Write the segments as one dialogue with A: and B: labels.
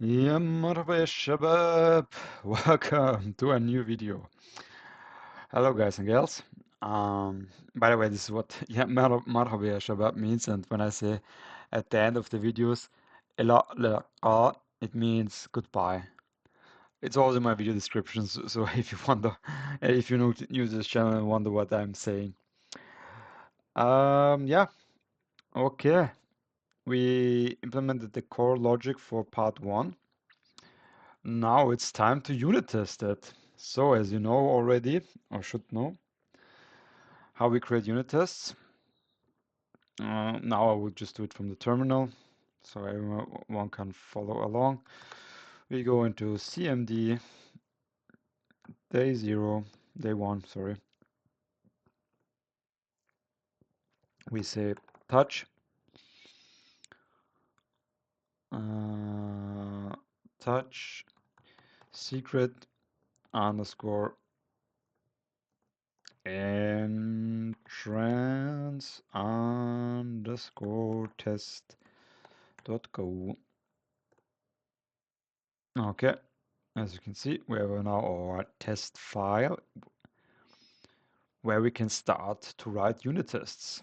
A: يا مرحبا يا شباب. Welcome to a new video. Hello guys and girls. By the way, this is what مرحبا يا شباب means, and when I say at the end of the videos liqa, it means goodbye. It's always in my video descriptions, so if you wonder, if you're new to this channel and wonder what I'm saying. Yeah, okay. We implemented the core logic for part 1. Now it's time to unit test it. So as you know already, or should know, how we create unit tests. Now I will just do it from the terminal, so everyone can follow along. We go into CMD, day 1, sorry. We say touch, touch, secret, underscore, entrance, underscore, test, dot go. Okay, as you can see, we have now our test file where we can start to write unit tests.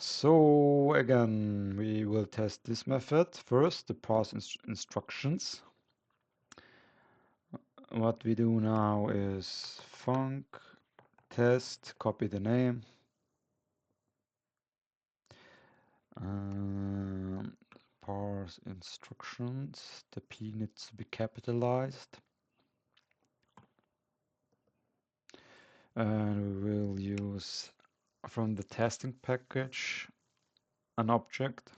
A: So again, we will test this method first, the parse instructions. What we do now is func test, copy the name, parse instructions, the P needs to be capitalized, and we will use from the testing package an object.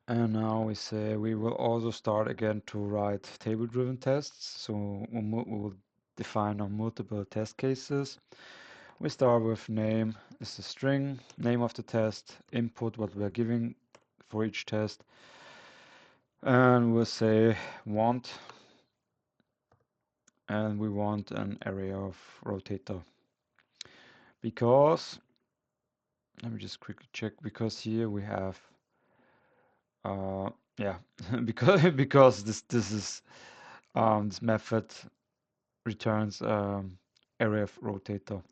A: And now we say we will also start again to write table-driven tests. So we will define our multiple test cases. We start with name is the string, name of the test, input what we are giving for each test, and we'll say want, and we want an area of rotator. Because, let me just quickly check, because here we have yeah, because this is this method returns area of rotator.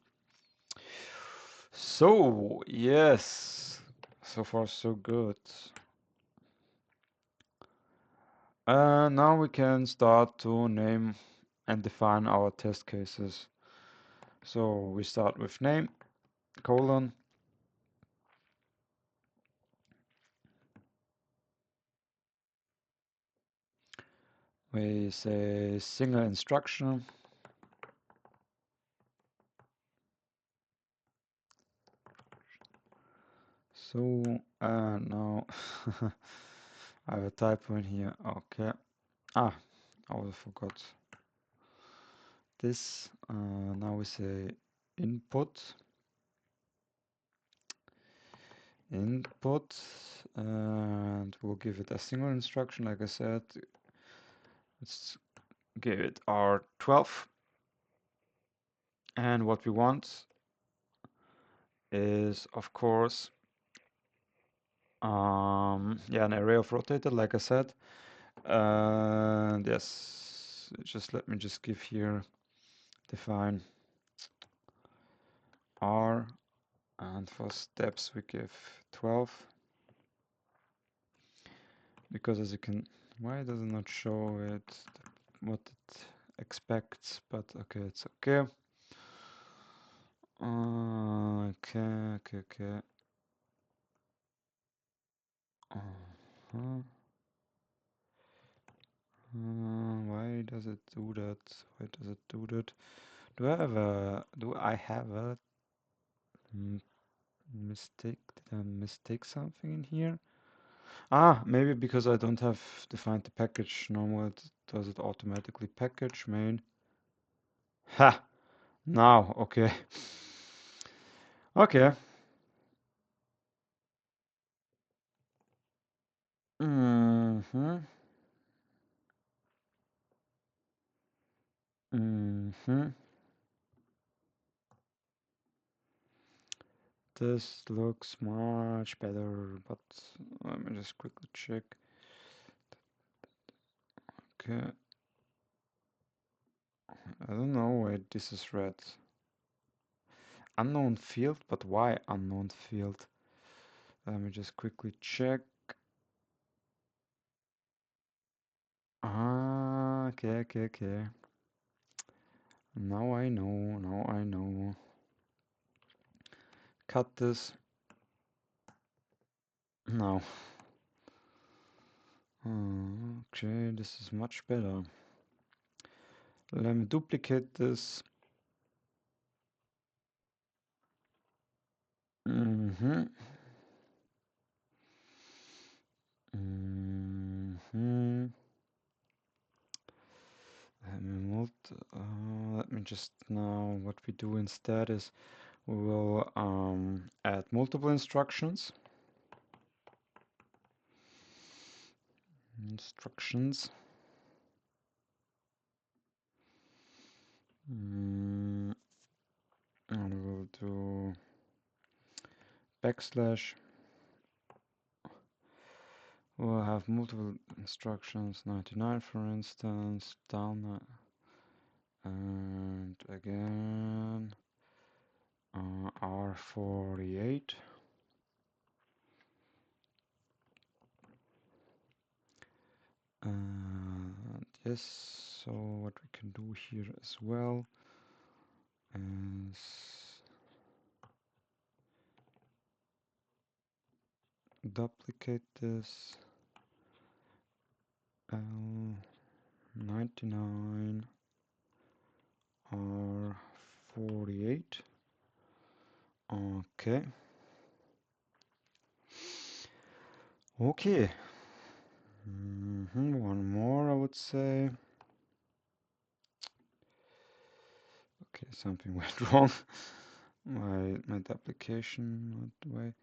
A: So yes, so far so good. Now we can start to name and define our test cases. So we start with name, colon, we say single instruction, so now I have a typo in here. Okay, I always forgot this. Now we say input, and we'll give it a single instruction. Like I said, let's give it R12, and what we want is, of course, yeah, an array of rotator, like I said. And yes, let me just give here, define R, and for steps we give 12, because as you can, why does it not show it, what it expects, but okay, it's okay. Okay. Uh-huh. Why does it do that? Why does it do that? Do I have a mistake? Did I mistake something in here? Ah, maybe because I don't have defined the package. Normally it does it automatically package main. Ha! Now, okay. Okay. Mm-hmm. Mm-hmm. this looks much better, but let me just quickly check. Okay. I don't know why this is red. Unknown field, but why unknown field? Let me just quickly check. Ah, okay. Now I know. Cut this. Now. Okay, this is much better. Let me duplicate this. Mm-hmm. Mm-hmm. Let me just now what we do instead is we will add multiple instructions. And we'll do backslash. We'll have multiple instructions, 99 for instance, down and again R48. And yes, so what we can do here as well is duplicate this L99 R48. Okay. One more, I would say. Okay, something went wrong. My duplication, not way.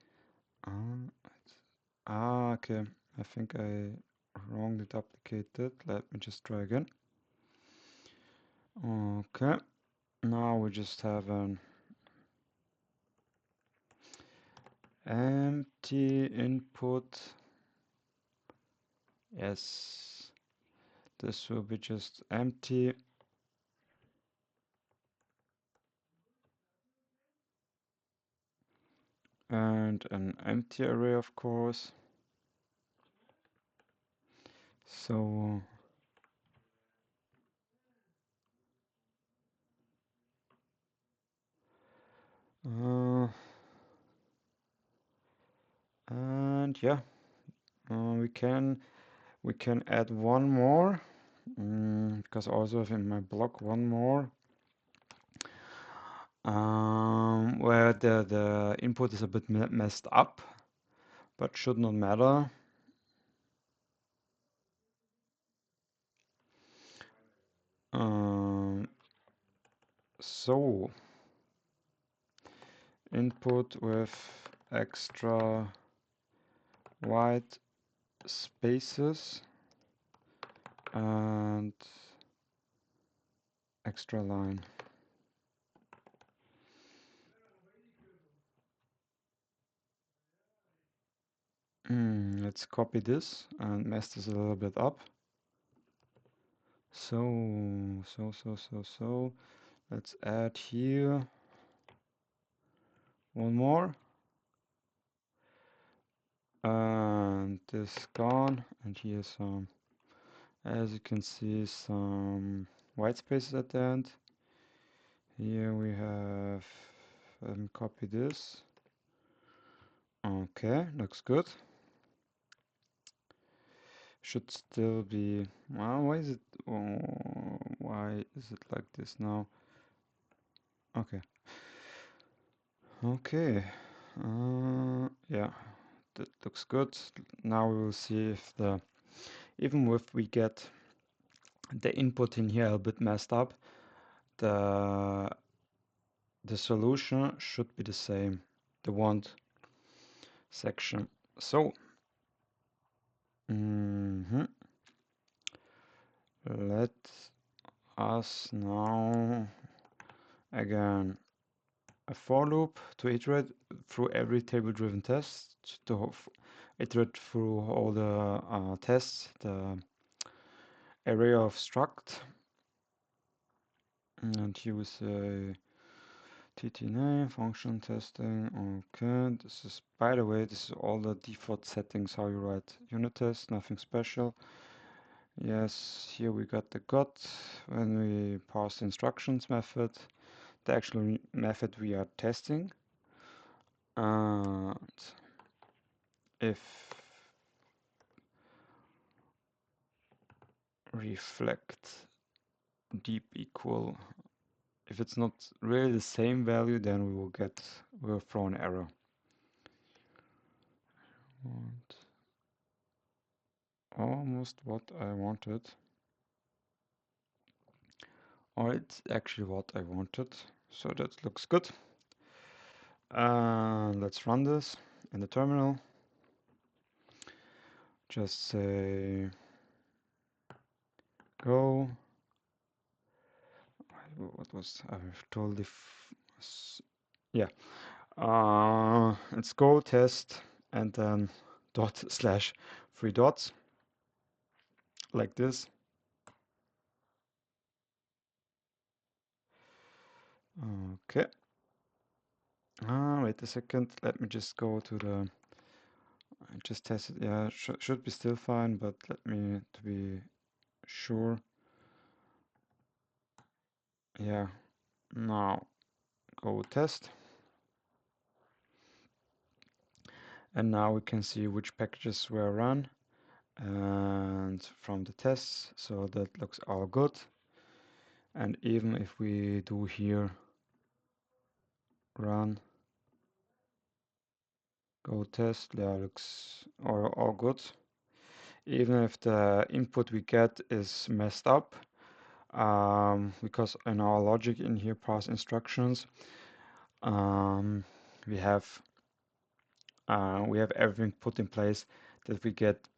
A: Okay. I think I wrongly duplicated. Let me just try again. Okay. Now we just have an empty input. Yes. This will be just empty. And an empty array, of course. So and yeah, we can add one more because also in my block one more where the input is a bit messed up, but should not matter. So input with extra white spaces and extra line. Let's copy this and mess this a little bit up. So let's add here one more. And this gone, and here's some, as you can see, some white spaces at the end. Here we have, copy this. Okay, looks good. Should still be, well, why is it like this now? Okay. Yeah, that looks good. Now we will see if even if we get the input in here a bit messed up, the solution should be the same, the want section. So let us now again a for loop to iterate through every table-driven test, to iterate through all the tests, the array of struct, and use a TT name, function testing. Okay, this is, by the way, this is all the default settings how you write unit tests, nothing special. Yes, here we got the got when we pass the instructions method, the actual method we are testing. And if reflect deep equal, if it's not really the same value, then we'll throw an error. And almost what I wanted. Or it's actually what I wanted. So that looks good. Let's run this in the terminal. Just say go. What was I've told if yeah. It's go test and then dot slash three dots like this. Okay. Wait a second. Let me just go to the. I just tested. Yeah, should be still fine, but let me to be sure. Yeah. Now go test. And now we can see which packages were run and from the tests. So that looks all good. And even if we do here run go test, yeah, looks all good. Even if the input we get is messed up, because in our logic in here pass instructions, um, we have everything put in place that we get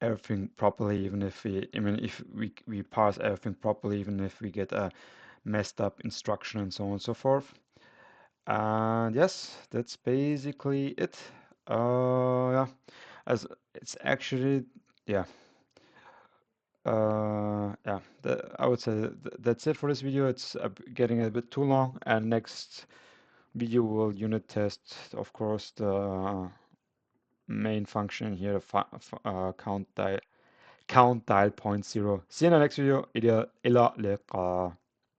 A: everything properly, even if we parse everything properly, even if we get a messed up instruction and so on and so forth. And yes, that's basically it. Yeah, as it's actually, yeah, yeah. I would say that's it for this video. It's getting a bit too long, and next video will unit test, of course, the main function here, count dial point zero. See you in the next video. إلى اللقاء.